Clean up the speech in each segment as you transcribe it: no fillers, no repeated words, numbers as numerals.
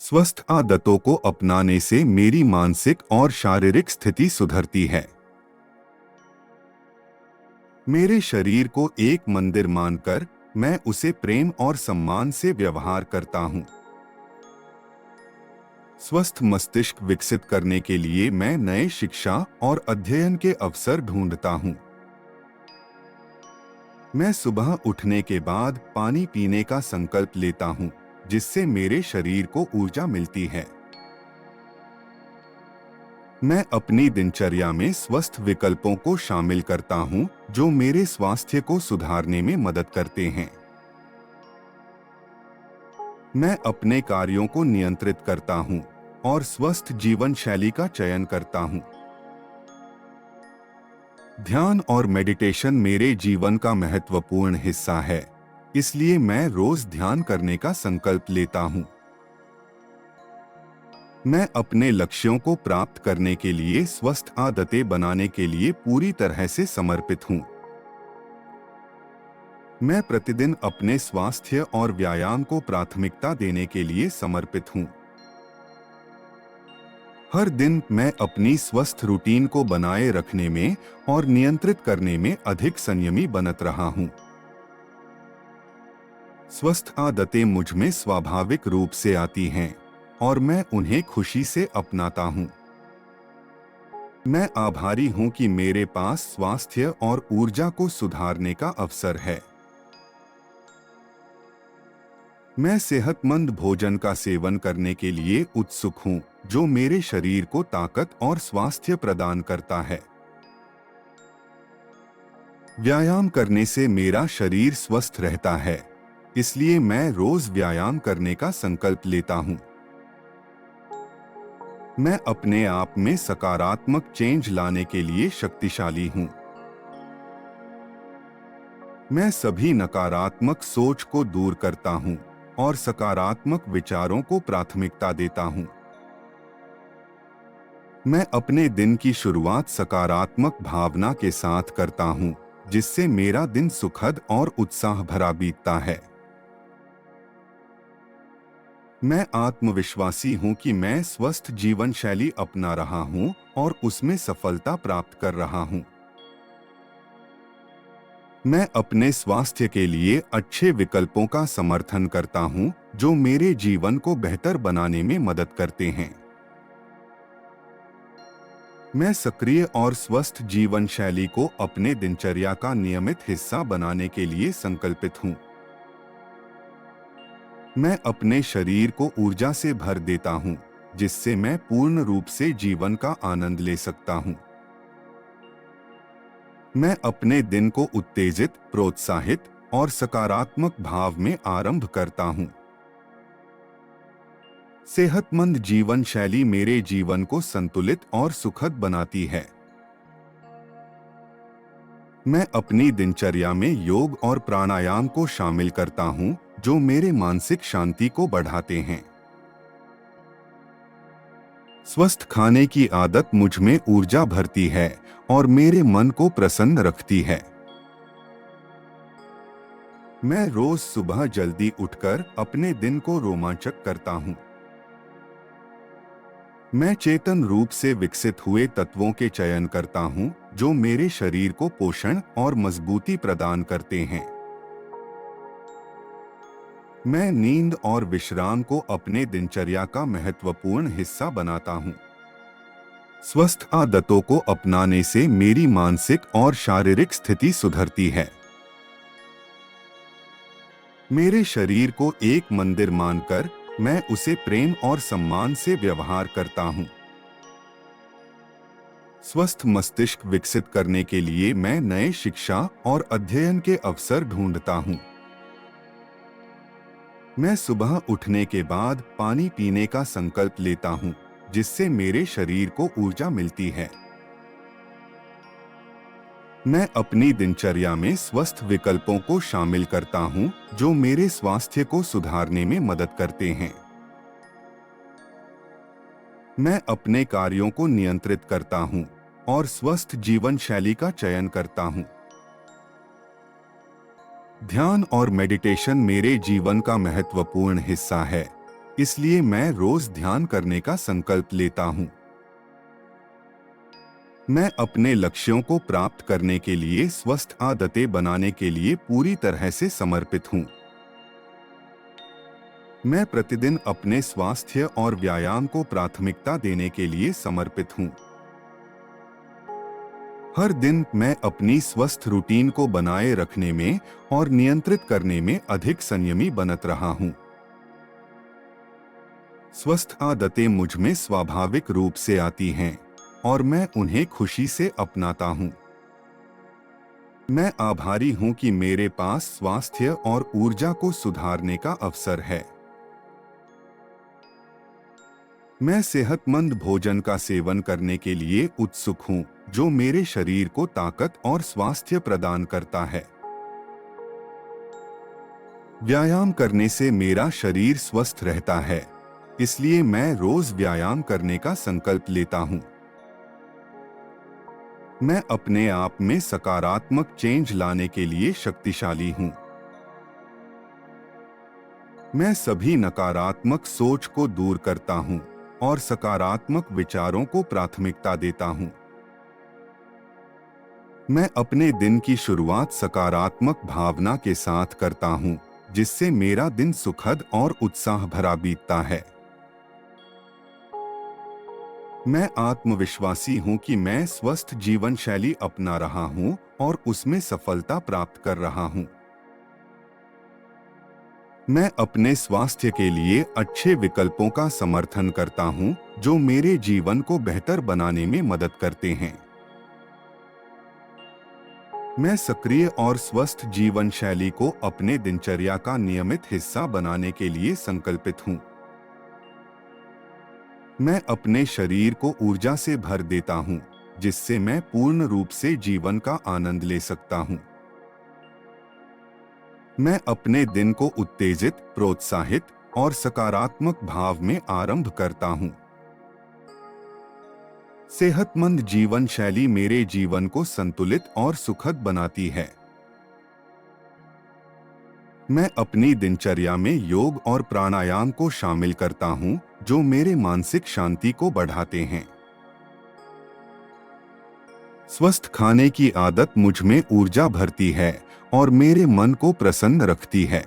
स्वस्थ आदतों को अपनाने से मेरी मानसिक और शारीरिक स्थिति सुधरती है। मेरे शरीर को एक मंदिर मानकर मैं उसे प्रेम और सम्मान से व्यवहार करता हूँ। स्वस्थ मस्तिष्क विकसित करने के लिए मैं नए शिक्षा और अध्ययन के अवसर ढूंढता हूँ। मैं सुबह उठने के बाद पानी पीने का संकल्प लेता हूँ, जिससे मेरे शरीर को ऊर्जा मिलती है। मैं अपनी दिनचर्या में स्वस्थ विकल्पों को शामिल करता हूँ, जो मेरे स्वास्थ्य को सुधारने में मदद करते हैं। मैं अपने कार्यों को नियंत्रित करता हूँ और स्वस्थ जीवन शैली का चयन करता हूँ। ध्यान और मेडिटेशन मेरे जीवन का महत्वपूर्ण हिस्सा है, इसलिए मैं रोज ध्यान करने का संकल्प लेता हूँ। मैं अपने लक्ष्यों को प्राप्त करने के लिए स्वस्थ आदतें बनाने के लिए पूरी तरह से समर्पित हूँ। मैं प्रतिदिन अपने स्वास्थ्य और व्यायाम को प्राथमिकता देने के लिए समर्पित हूँ। हर दिन मैं अपनी स्वस्थ रूटीन को बनाए रखने में और नियंत्रित करने में अधिक संयमी बनत रहा हूँ। स्वस्थ आदतें मुझ में स्वाभाविक रूप से आती हैं और मैं उन्हें खुशी से अपनाता हूँ। मैं आभारी हूँ कि मेरे पास स्वास्थ्य और ऊर्जा को सुधारने का अवसर है। मैं सेहतमंद भोजन का सेवन करने के लिए उत्सुक हूँ, जो मेरे शरीर को ताकत और स्वास्थ्य प्रदान करता है। व्यायाम करने से मेरा शरीर स्वस्थ रहता है, इसलिए मैं रोज व्यायाम करने का संकल्प लेता हूँ। मैं अपने आप में सकारात्मक चेंज लाने के लिए शक्तिशाली हूँ। मैं सभी नकारात्मक सोच को दूर करता हूँ और सकारात्मक विचारों को प्राथमिकता देता हूँ। मैं अपने दिन की शुरुआत सकारात्मक भावना के साथ करता हूँ, जिससे मेरा दिन सुखद और उत्साह भरा बीतता है। मैं आत्मविश्वासी हूँ कि मैं स्वस्थ जीवन शैली अपना रहा हूँ और उसमें सफलता प्राप्त कर रहा हूँ। मैं अपने स्वास्थ्य के लिए अच्छे विकल्पों का समर्थन करता हूँ, जो मेरे जीवन को बेहतर बनाने में मदद करते हैं। मैं सक्रिय और स्वस्थ जीवन शैली को अपने दिनचर्या का नियमित हिस्सा बनाने के लिए संकल्पित हूँ। मैं अपने शरीर को ऊर्जा से भर देता हूँ, जिससे मैं पूर्ण रूप से जीवन का आनंद ले सकता हूँ। मैं अपने दिन को उत्तेजित, प्रोत्साहित और सकारात्मक भाव में आरंभ करता हूँ। सेहतमंद जीवन शैली मेरे जीवन को संतुलित और सुखद बनाती है। मैं अपनी दिनचर्या में योग और प्राणायाम को शामिल करता हूँ, जो मेरे मानसिक शांति को बढ़ाते हैं। स्वस्थ खाने की आदत मुझ में ऊर्जा भरती है और मेरे मन को प्रसन्न रखती है। मैं रोज सुबह जल्दी उठकर अपने दिन को रोमांचक करता हूँ। मैं चेतन रूप से विकसित हुए तत्वों के चयन करता हूँ, जो मेरे शरीर को पोषण और मजबूती प्रदान करते हैं। मैं नींद और विश्राम को अपने दिनचर्या का महत्वपूर्ण हिस्सा बनाता हूँ। स्वस्थ आदतों को अपनाने से मेरी मानसिक और शारीरिक स्थिति सुधरती है। मेरे शरीर को एक मंदिर मानकर मैं उसे प्रेम और सम्मान से व्यवहार करता हूँ। स्वस्थ मस्तिष्क विकसित करने के लिए मैं नए शिक्षा और अध्ययन के अवसर ढूंढता हूँ। मैं सुबह उठने के बाद पानी पीने का संकल्प लेता हूँ, जिससे मेरे शरीर को ऊर्जा मिलती है। मैं अपनी दिनचर्या में स्वस्थ विकल्पों को शामिल करता हूँ, जो मेरे स्वास्थ्य को सुधारने में मदद करते हैं। मैं अपने कार्यों को नियंत्रित करता हूँ और स्वस्थ जीवन शैली का चयन करता हूँ। ध्यान और मेडिटेशन मेरे जीवन का महत्वपूर्ण हिस्सा है, इसलिए मैं रोज ध्यान करने का संकल्प लेता हूँ। मैं अपने लक्ष्यों को प्राप्त करने के लिए स्वस्थ आदतें बनाने के लिए पूरी तरह से समर्पित हूँ। मैं प्रतिदिन अपने स्वास्थ्य और व्यायाम को प्राथमिकता देने के लिए समर्पित हूँ। हर दिन मैं अपनी स्वस्थ रूटीन को बनाए रखने में और नियंत्रित करने में अधिक संयमी बनत रहा हूँ। स्वस्थ आदतें मुझ में स्वाभाविक रूप से आती हैं और मैं उन्हें खुशी से अपनाता हूँ। मैं आभारी हूँ कि मेरे पास स्वास्थ्य और ऊर्जा को सुधारने का अवसर है। मैं सेहतमंद भोजन का सेवन करने के लिए उत्सुक हूँ, जो मेरे शरीर को ताकत और स्वास्थ्य प्रदान करता है। व्यायाम करने से मेरा शरीर स्वस्थ रहता है, इसलिए मैं रोज व्यायाम करने का संकल्प लेता हूँ। मैं अपने आप में सकारात्मक चेंज लाने के लिए शक्तिशाली हूँ। मैं सभी नकारात्मक सोच को दूर करता हूँ और सकारात्मक विचारों को प्राथमिकता देता हूँ। मैं अपने दिन की शुरुआत सकारात्मक भावना के साथ करता हूँ, जिससे मेरा दिन सुखद और उत्साह भरा बीतता है। मैं आत्मविश्वासी हूँ कि मैं स्वस्थ जीवन शैली अपना रहा हूँ और उसमें सफलता प्राप्त कर रहा हूँ। मैं अपने स्वास्थ्य के लिए अच्छे विकल्पों का समर्थन करता हूँ, जो मेरे जीवन को बेहतर बनाने में मदद करते हैं। मैं सक्रिय और स्वस्थ जीवन शैली को अपने दिनचर्या का नियमित हिस्सा बनाने के लिए संकल्पित हूँ। मैं अपने शरीर को ऊर्जा से भर देता हूँ, जिससे मैं पूर्ण रूप से जीवन का आनंद ले सकता हूँ। मैं अपने दिन को उत्तेजित, प्रोत्साहित और सकारात्मक भाव में आरंभ करता हूँ। सेहतमंद जीवन शैली मेरे जीवन को संतुलित और सुखद बनाती है। मैं अपनी दिनचर्या में योग और प्राणायाम को शामिल करता हूँ, जो मेरे मानसिक शांति को बढ़ाते हैं। स्वस्थ खाने की आदत मुझ में ऊर्जा भरती है और मेरे मन को प्रसन्न रखती है।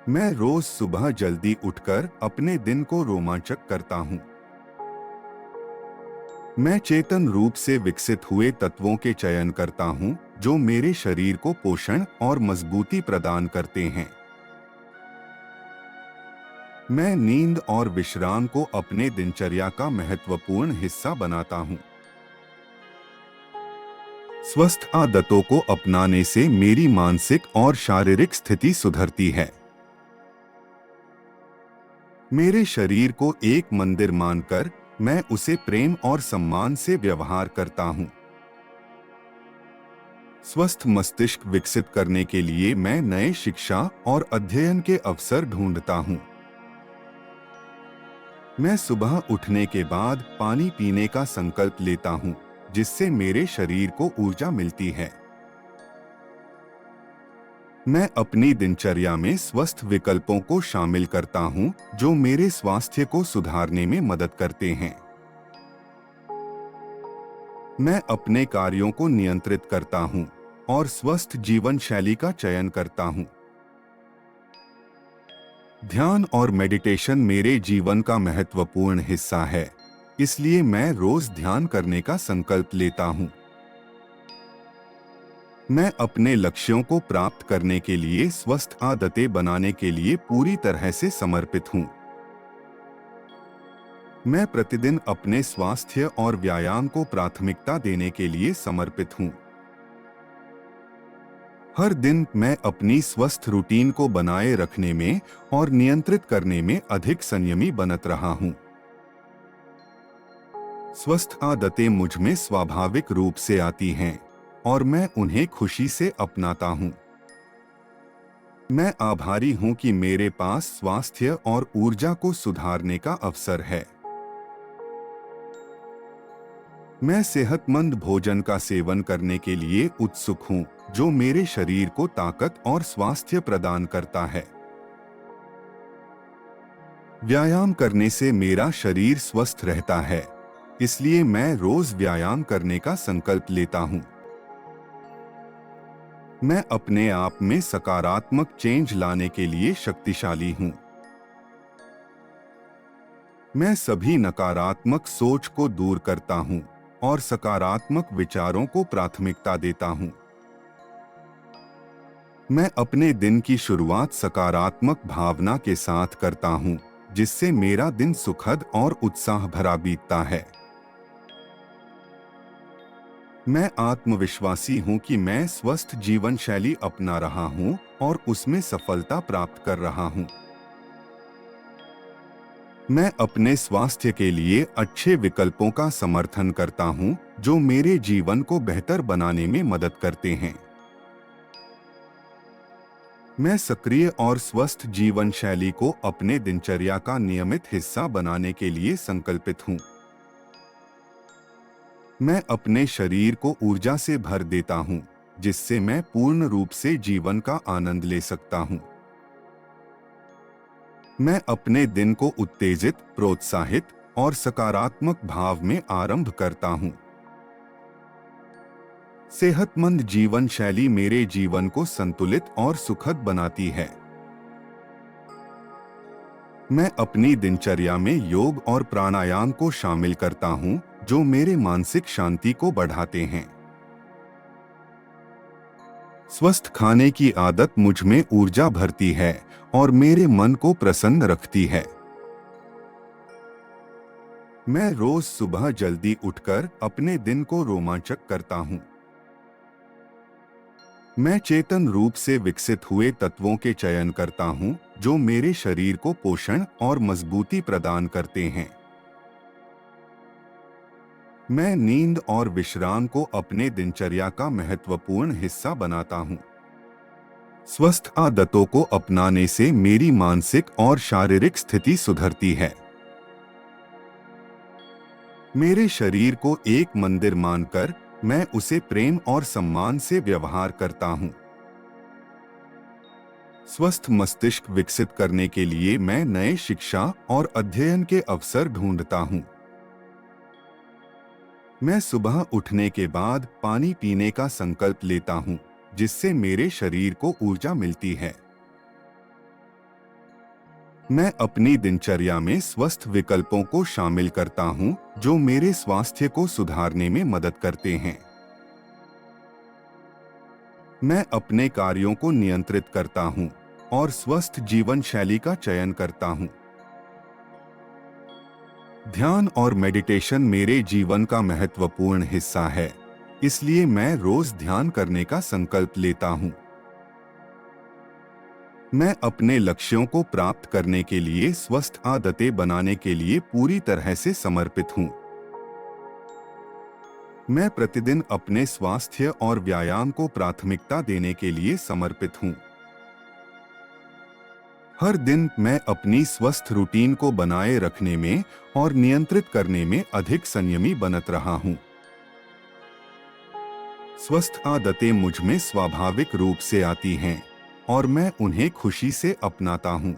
मैं रोज सुबह जल्दी उठकर अपने दिन को रोमांचक करता हूँ। मैं चेतन रूप से विकसित हुए तत्वों के चयन करता हूँ, जो मेरे शरीर को पोषण और मजबूती प्रदान करते हैं। मैं नींद और विश्राम को अपने दिनचर्या का महत्वपूर्ण हिस्सा बनाता हूँ। स्वस्थ आदतों को अपनाने से मेरी मानसिक और शारीरिक स्थिति सुधरती है। मेरे शरीर को एक मंदिर मानकर मैं उसे प्रेम और सम्मान से व्यवहार करता हूँ। स्वस्थ मस्तिष्क विकसित करने के लिए मैं नए शिक्षा और अध्ययन के अवसर ढूंढता हूँ। मैं सुबह उठने के बाद पानी पीने का संकल्प लेता हूँ, जिससे मेरे शरीर को ऊर्जा मिलती है। मैं अपनी दिनचर्या में स्वस्थ विकल्पों को शामिल करता हूँ, जो मेरे स्वास्थ्य को सुधारने में मदद करते हैं। मैं अपने कार्यों को नियंत्रित करता हूँ और स्वस्थ जीवन शैली का चयन करता हूँ। ध्यान और मेडिटेशन मेरे जीवन का महत्वपूर्ण हिस्सा है, इसलिए मैं रोज ध्यान करने का संकल्प लेता हूँ। मैं अपने लक्ष्यों को प्राप्त करने के लिए स्वस्थ आदतें बनाने के लिए पूरी तरह से समर्पित हूँ। मैं प्रतिदिन अपने स्वास्थ्य और व्यायाम को प्राथमिकता देने के लिए समर्पित हूँ। हर दिन मैं अपनी स्वस्थ रूटीन को बनाए रखने में और नियंत्रित करने में अधिक संयमी बनत रहा हूँ। स्वस्थ आदतें मुझ में स्वाभाविक रूप से आती हैं और मैं उन्हें खुशी से अपनाता हूँ। मैं आभारी हूँ कि मेरे पास स्वास्थ्य और ऊर्जा को सुधारने का अवसर है। मैं सेहतमंद भोजन का सेवन करने के लिए उत्सुक हूँ, जो मेरे शरीर को ताकत और स्वास्थ्य प्रदान करता है। व्यायाम करने से मेरा शरीर स्वस्थ रहता है, इसलिए मैं रोज व्यायाम करने का संकल्प लेता हूँ। मैं अपने आप में सकारात्मक चेंज लाने के लिए शक्तिशाली हूँ। मैं सभी नकारात्मक सोच को दूर करता हूँ और सकारात्मक विचारों को प्राथमिकता देता हूँ। मैं अपने दिन की शुरुआत सकारात्मक भावना के साथ करता हूँ, जिससे मेरा दिन सुखद और उत्साह भरा बीतता है। मैं आत्मविश्वासी हूँ कि मैं स्वस्थ जीवन शैली अपना रहा हूँ और उसमें सफलता प्राप्त कर रहा हूँ। मैं अपने स्वास्थ्य के लिए अच्छे विकल्पों का समर्थन करता हूँ, जो मेरे जीवन को बेहतर बनाने में मदद करते हैं। मैं सक्रिय और स्वस्थ जीवन शैली को अपने दिनचर्या का नियमित हिस्सा बनाने के लिए संकल्पित हूँ। मैं अपने शरीर को ऊर्जा से भर देता हूँ, जिससे मैं पूर्ण रूप से जीवन का आनंद ले सकता हूँ। मैं अपने दिन को उत्तेजित, प्रोत्साहित और सकारात्मक भाव में आरंभ करता हूँ। सेहतमंद जीवन शैली मेरे जीवन को संतुलित और सुखद बनाती है। मैं अपनी दिनचर्या में योग और प्राणायाम को शामिल करता हूँ, जो मेरे मानसिक शांति को बढ़ाते हैं। स्वस्थ खाने की आदत मुझ में ऊर्जा भरती है और मेरे मन को प्रसन्न रखती है। मैं रोज सुबह जल्दी उठकर अपने दिन को रोमांचक करता हूँ। मैं चेतन रूप से विकसित हुए तत्वों के चयन करता हूँ, जो मेरे शरीर को पोषण और मजबूती प्रदान करते हैं। मैं नींद और विश्राम को अपने दिनचर्या का महत्वपूर्ण हिस्सा बनाता हूँ। स्वस्थ आदतों को अपनाने से मेरी मानसिक और शारीरिक स्थिति सुधरती है। मेरे शरीर को एक मंदिर मानकर मैं उसे प्रेम और सम्मान से व्यवहार करता हूँ। स्वस्थ मस्तिष्क विकसित करने के लिए मैं नए शिक्षा और अध्ययन के अवसर ढूंढता हूँ। मैं सुबह उठने के बाद पानी पीने का संकल्प लेता हूँ, जिससे मेरे शरीर को ऊर्जा मिलती है। मैं अपनी दिनचर्या में स्वस्थ विकल्पों को शामिल करता हूँ, जो मेरे स्वास्थ्य को सुधारने में मदद करते हैं। मैं अपने कार्यों को नियंत्रित करता हूँ और स्वस्थ जीवन शैली का चयन करता हूँ। ध्यान और मेडिटेशन मेरे जीवन का महत्वपूर्ण हिस्सा है, इसलिए मैं रोज ध्यान करने का संकल्प लेता हूँ। मैं अपने लक्ष्यों को प्राप्त करने के लिए स्वस्थ आदतें बनाने के लिए पूरी तरह से समर्पित हूँ। मैं प्रतिदिन अपने स्वास्थ्य और व्यायाम को प्राथमिकता देने के लिए समर्पित हूँ। हर दिन मैं अपनी स्वस्थ रूटीन को बनाए रखने में और नियंत्रित करने में अधिक संयमी बनत रहा हूँ। स्वस्थ आदतें मुझ में स्वाभाविक रूप से आती हैं और मैं उन्हें खुशी से अपनाता हूँ।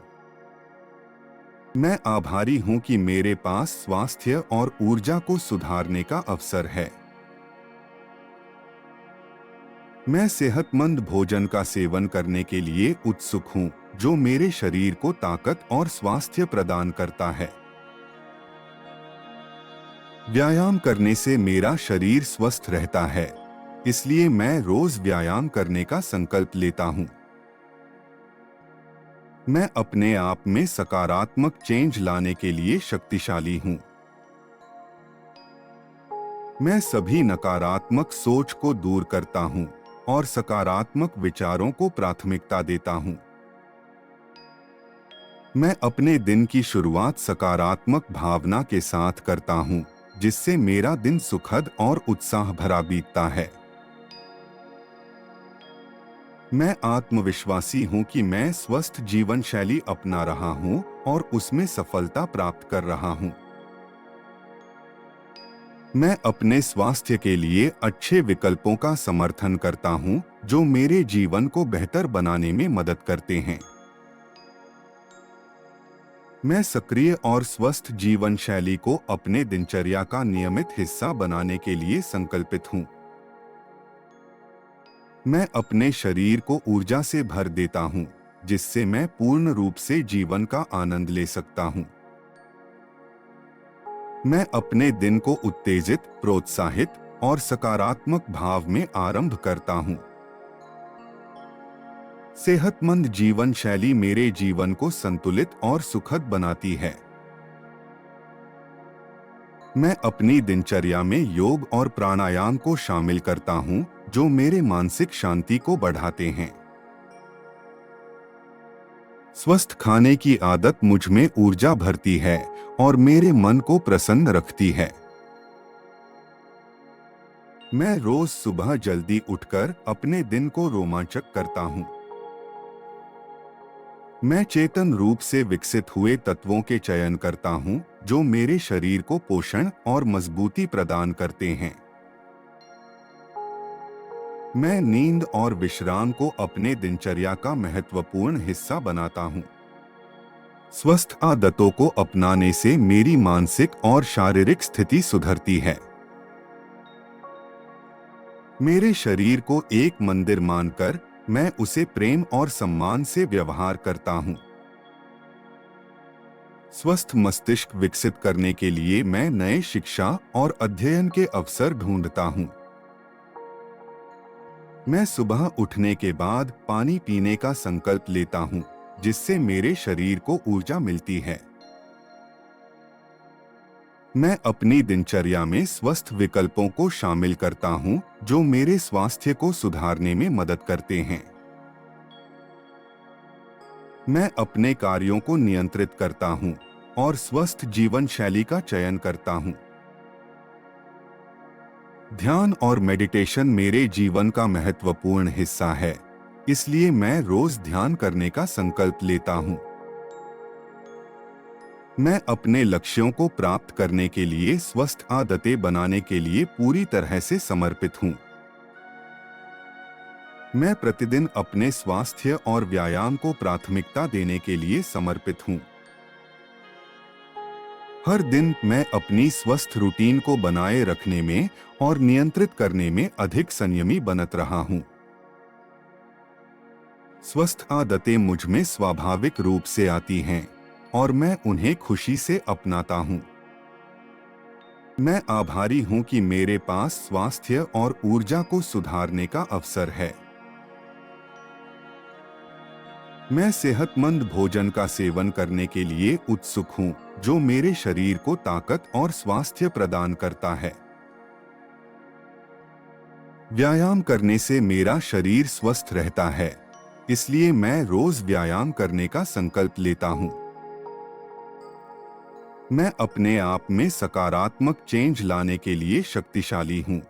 मैं आभारी हूँ कि मेरे पास स्वास्थ्य और ऊर्जा को सुधारने का अवसर है। मैं सेहतमंद भोजन का सेवन करने के लिए उत्सुक हूँ, जो मेरे शरीर को ताकत और स्वास्थ्य प्रदान करता है। व्यायाम करने से मेरा शरीर स्वस्थ रहता है, इसलिए मैं रोज व्यायाम करने का संकल्प लेता हूँ। मैं अपने आप में सकारात्मक चेंज लाने के लिए शक्तिशाली हूँ। मैं सभी नकारात्मक सोच को दूर करता हूँ और सकारात्मक विचारों को प्राथमिकता देता हूँ। मैं अपने दिन की शुरुआत सकारात्मक भावना के साथ करता हूँ, जिससे मेरा दिन सुखद और उत्साह भरा बीतता है। मैं आत्मविश्वासी हूँ कि मैं स्वस्थ जीवन शैली अपना रहा हूँ और उसमें सफलता प्राप्त कर रहा हूँ। मैं अपने स्वास्थ्य के लिए अच्छे विकल्पों का समर्थन करता हूँ, जो मेरे जीवन को बेहतर बनाने में मदद करते हैं। मैं सक्रिय और स्वस्थ जीवन शैली को अपने दिनचर्या का नियमित हिस्सा बनाने के लिए संकल्पित हूँ। मैं अपने शरीर को ऊर्जा से भर देता हूँ, जिससे मैं पूर्ण रूप से जीवन का आनंद ले सकता हूँ। मैं अपने दिन को उत्तेजित, प्रोत्साहित और सकारात्मक भाव में आरंभ करता हूँ। सेहतमंद जीवन शैली मेरे जीवन को संतुलित और सुखद बनाती है। मैं अपनी दिनचर्या में योग और प्राणायाम को शामिल करता हूँ, जो मेरे मानसिक शांति को बढ़ाते हैं। स्वस्थ खाने की आदत मुझ में ऊर्जा भरती है और मेरे मन को प्रसन्न रखती है। मैं रोज सुबह जल्दी उठकर अपने दिन को रोमांचक करता हूँ। मैं चेतन रूप से विकसित हुए तत्वों के चयन करता हूँ, जो मेरे शरीर को पोषण और मजबूती प्रदान करते हैं। मैं नींद और विश्राम को अपने दिनचर्या का महत्वपूर्ण हिस्सा बनाता हूँ। स्वस्थ आदतों को अपनाने से मेरी मानसिक और शारीरिक स्थिति सुधरती है। मेरे शरीर को एक मंदिर मानकर मैं उसे प्रेम और सम्मान से व्यवहार करता हूँ। स्वस्थ मस्तिष्क विकसित करने के लिए मैं नए शिक्षा और अध्ययन के अवसर ढूंढता हूँ। मैं सुबह उठने के बाद पानी पीने का संकल्प लेता हूँ, जिससे मेरे शरीर को ऊर्जा मिलती है। मैं अपनी दिनचर्या में स्वस्थ विकल्पों को शामिल करता हूँ, जो मेरे स्वास्थ्य को सुधारने में मदद करते हैं। मैं अपने कार्यों को नियंत्रित करता हूँ और स्वस्थ जीवन शैली का चयन करता हूँ। ध्यान और मेडिटेशन मेरे जीवन का महत्वपूर्ण हिस्सा है, इसलिए मैं रोज ध्यान करने का संकल्प लेता हूँ। मैं अपने लक्ष्यों को प्राप्त करने के लिए स्वस्थ आदतें बनाने के लिए पूरी तरह से समर्पित हूँ। मैं प्रतिदिन अपने स्वास्थ्य और व्यायाम को प्राथमिकता देने के लिए समर्पित हूँ। हर दिन मैं अपनी स्वस्थ रूटीन को बनाए रखने में और नियंत्रित करने में अधिक संयमी बनत रहा हूँ। स्वस्थ आदतें मुझ में स्वाभाविक रूप से आती हैं और मैं उन्हें खुशी से अपनाता हूँ। मैं आभारी हूँ कि मेरे पास स्वास्थ्य और ऊर्जा को सुधारने का अवसर है। मैं सेहतमंद भोजन का सेवन करने के लिए उत्सुक हूँ, जो मेरे शरीर को ताकत और स्वास्थ्य प्रदान करता है। व्यायाम करने से मेरा शरीर स्वस्थ रहता है, इसलिए मैं रोज व्यायाम करने का संकल्प लेता हूँ। मैं अपने आप में सकारात्मक चेंज लाने के लिए शक्तिशाली हूँ।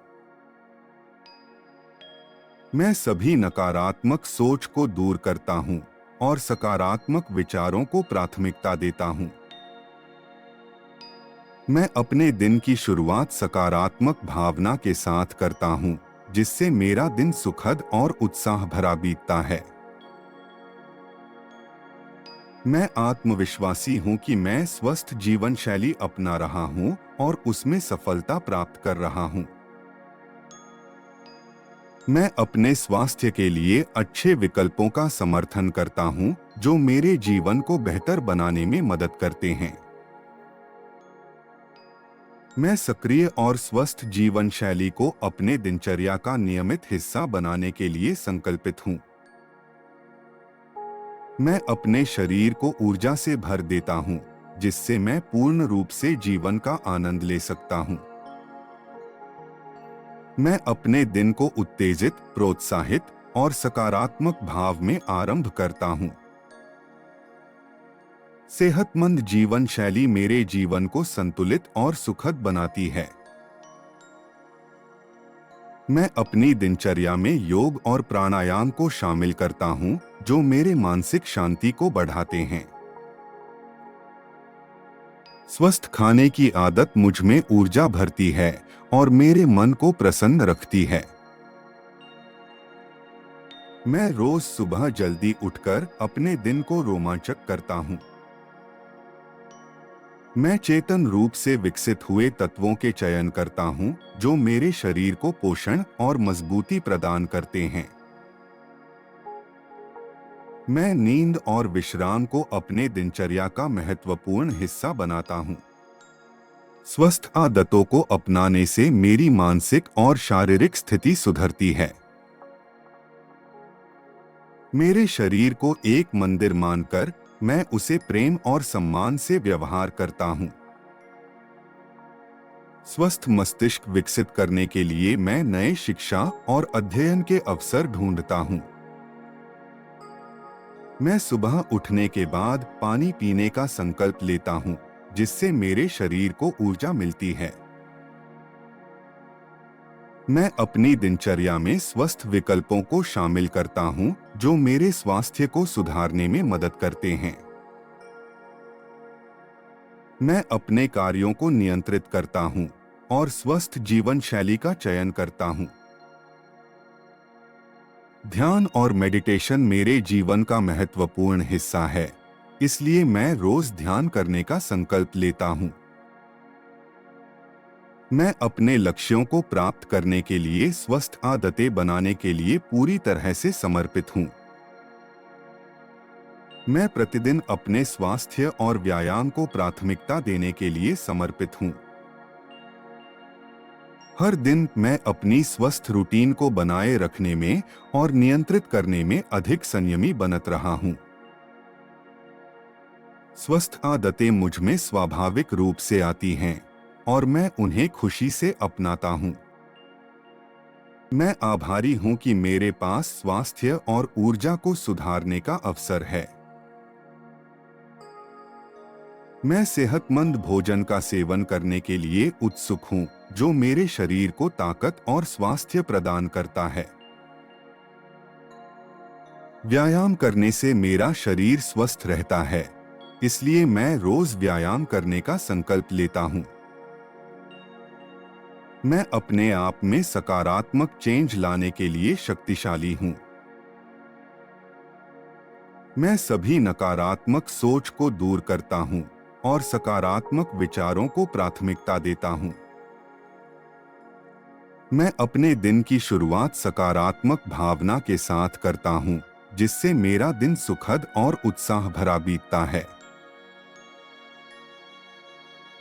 मैं सभी नकारात्मक सोच को दूर करता हूँ और सकारात्मक विचारों को प्राथमिकता देता हूँ। मैं अपने दिन की शुरुआत सकारात्मक भावना के साथ करता हूँ, जिससे मेरा दिन सुखद और उत्साह भरा बीतता है। मैं आत्मविश्वासी हूँ कि मैं स्वस्थ जीवन शैली अपना रहा हूँ और उसमें सफलता प्राप्त कर रहा हूँ। मैं अपने स्वास्थ्य के लिए अच्छे विकल्पों का समर्थन करता हूँ, जो मेरे जीवन को बेहतर बनाने में मदद करते हैं। मैं सक्रिय और स्वस्थ जीवन शैली को अपने दिनचर्या का नियमित हिस्सा बनाने के लिए संकल्पित हूँ। मैं अपने शरीर को ऊर्जा से भर देता हूँ, जिससे मैं पूर्ण रूप से जीवन का आनंद ले सकता हूँ। मैं अपने दिन को उत्तेजित, प्रोत्साहित और सकारात्मक भाव में आरंभ करता हूँ। सेहतमंद जीवन शैली मेरे जीवन को संतुलित और सुखद बनाती है। मैं अपनी दिनचर्या में योग और प्राणायाम को शामिल करता हूँ, जो मेरे मानसिक शांति को बढ़ाते हैं। स्वस्थ खाने की आदत मुझ में ऊर्जा भरती है और मेरे मन को प्रसन्न रखती है। मैं रोज सुबह जल्दी उठकर अपने दिन को रोमांचक करता हूँ। मैं चेतन रूप से विकसित हुए तत्वों के चयन करता हूँ जो मेरे शरीर को पोषण और मजबूती प्रदान करते हैं। मैं नींद और विश्राम को अपने दिनचर्या का महत्वपूर्ण हिस्सा बनाता हूँ। स्वस्थ आदतों को अपनाने से मेरी मानसिक और शारीरिक स्थिति सुधरती है। मेरे शरीर को एक मंदिर मानकर मैं उसे प्रेम और सम्मान से व्यवहार करता हूँ। स्वस्थ मस्तिष्क विकसित करने के लिए मैं नए शिक्षा और अध्ययन के अवसर ढूंढता हूँ। मैं सुबह उठने के बाद पानी पीने का संकल्प लेता हूँ, जिससे मेरे शरीर को ऊर्जा मिलती है। मैं अपनी दिनचर्या में स्वस्थ विकल्पों को शामिल करता हूँ, जो मेरे स्वास्थ्य को सुधारने में मदद करते हैं। मैं अपने कार्यों को नियंत्रित करता हूँ और स्वस्थ जीवन शैली का चयन करता हूँ। ध्यान और मेडिटेशन मेरे जीवन का महत्वपूर्ण हिस्सा है, इसलिए मैं रोज ध्यान करने का संकल्प लेता हूँ। मैं अपने लक्ष्यों को प्राप्त करने के लिए स्वस्थ आदतें बनाने के लिए पूरी तरह से समर्पित हूँ। मैं प्रतिदिन अपने स्वास्थ्य और व्यायाम को प्राथमिकता देने के लिए समर्पित हूँ। हर दिन मैं अपनी स्वस्थ रूटीन को बनाए रखने में और नियंत्रित करने में अधिक संयमी बनत रहा हूँ। स्वस्थ आदतें मुझ में स्वाभाविक रूप से आती हैं और मैं उन्हें खुशी से अपनाता हूँ। मैं आभारी हूँ कि मेरे पास स्वास्थ्य और ऊर्जा को सुधारने का अवसर है। मैं सेहतमंद भोजन का सेवन करने के लिए उत्सुक हूँ, जो मेरे शरीर को ताकत और स्वास्थ्य प्रदान करता है। व्यायाम करने से मेरा शरीर स्वस्थ रहता है, इसलिए मैं रोज व्यायाम करने का संकल्प लेता हूँ। मैं अपने आप में सकारात्मक चेंज लाने के लिए शक्तिशाली हूँ। मैं सभी नकारात्मक सोच को दूर करता हूँ और सकारात्मक विचारों को प्राथमिकता देता हूँ। मैं अपने दिन की शुरुआत सकारात्मक भावना के साथ करता हूँ, जिससे मेरा दिन सुखद और उत्साह भरा बीतता है।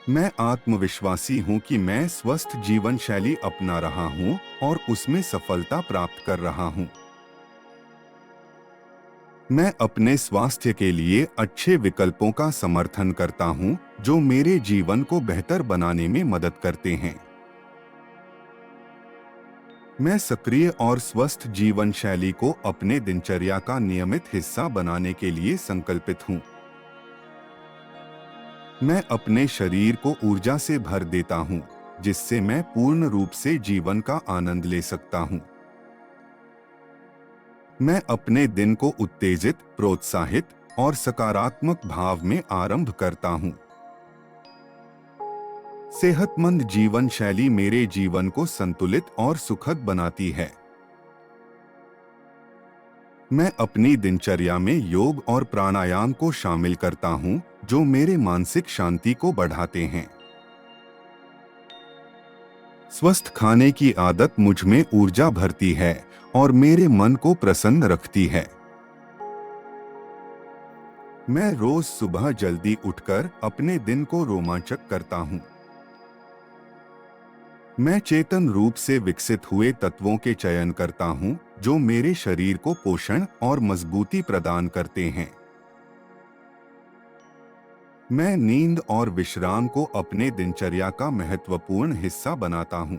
मैं आत्मविश्वासी हूँ कि मैं स्वस्थ जीवन शैली अपना रहा हूँ और उसमें सफलता प्राप्त कर रहा हूँ। मैं अपने स्वास्थ्य के लिए अच्छे विकल्पों का समर्थन करता हूँ, जो मेरे जीवन को बेहतर बनाने में मदद करते हैं। मैं सक्रिय और स्वस्थ जीवन शैली को अपने दिनचर्या का नियमित हिस्सा बनाने के लिए संकल्पित हूँ। मैं अपने शरीर को ऊर्जा से भर देता हूँ, जिससे मैं पूर्ण रूप से जीवन का आनंद ले सकता हूँ। मैं अपने दिन को उत्तेजित, प्रोत्साहित और सकारात्मक भाव में आरंभ करता हूँ। सेहतमंद जीवन शैली मेरे जीवन को संतुलित और सुखद बनाती है। मैं अपनी दिनचर्या में योग और प्राणायाम को शामिल करता हूँ, जो मेरे मानसिक शांति को बढ़ाते हैं। स्वस्थ खाने की आदत मुझ में ऊर्जा भरती है और मेरे मन को प्रसन्न रखती है। मैं रोज सुबह जल्दी उठकर अपने दिन को रोमांचक करता हूँ। मैं चेतन रूप से विकसित हुए तत्वों के चयन करता हूँ, जो मेरे शरीर को पोषण और मजबूती प्रदान करते हैं। मैं नींद और विश्राम को अपने दिनचर्या का महत्वपूर्ण हिस्सा बनाता हूँ।